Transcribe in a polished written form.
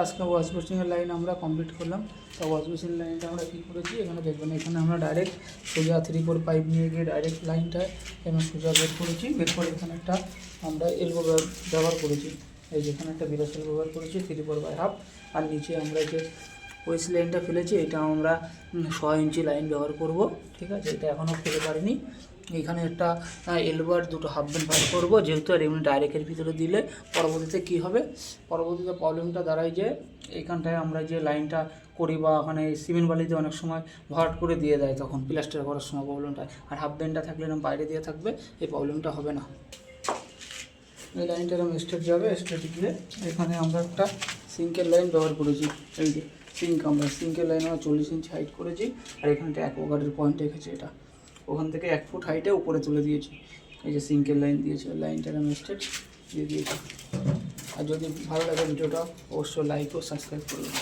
আজকে ওয়াশ বেসিনের লাইন আমরা কমপ্লিট করলাম। তো ওয়াশ বেসিন লাইনটা আমরা কী করেছি এখানে দেখবেন, এখানে আমরা ডাইরেক্ট সোজা 3-4 পাইপ নিয়ে গিয়ে ডাইরেক্ট লাইনটায় এখানে সোজা বের করেছি। বের করে এখানে একটা আমরা এলবো ব্যবহার করেছি, এই যে এখানে একটা বিরাস এলবো ব্যবহার করেছি 3/4/2। আর নিচে আমরা যে ওয়েস্ট লাইনটা ফেলেছি এটা আমরা 6 ইঞ্চি লাইন ব্যবহার করব। ঠিক আছে, এটা এখনও ফেলে পারিনি। এইখানে একটা এলবো আর দুটো হাফ বেন্ড ভাগ করবো, যেহেতু আর এমনি ডাইরেক্টের ভিতরে দিলে পরবর্তীতে কী হবে, পরবর্তীতে প্রবলেমটা দাঁড়ায় যে এইখানটায় আমরা যে লাইনটা করি বা ওখানে সিমেন্ট বালিতে অনেক সময় ভরাট করে দিয়ে দেয়, তখন প্লাস্টার করার সময় প্রবলেমটা। আর হাফ বেন্ডটা থাকলে এরকম বাইরে দিয়ে থাকবে, এই প্রবলেমটা হবে না। এই লাইনটা এরকম স্ট্রেট যাবে, স্ট্রেট গিয়ে এখানে আমরা একটা সিঙ্কের লাইন ব্যবহার করেছি। এই যে সিঙ্কের লাইন আমরা 40 ইঞ্চি হাইট করেছি। আর এখানটা অ্যাকোয়াগার্ডের পয়েন্ট রেখেছি, এটা ওখান থেকে 1 ফুট হাইটে উপরে তুলে দিয়েছি। এই যে সিঙ্কের লাইন দিয়েছি, ওই লাইনটা আমি স্ট্রেট দিয়ে দিয়েছি। আর যদি ভালো লাগে ভিডিওটা অবশ্যই লাইক ও সাবস্ক্রাইব করবেন।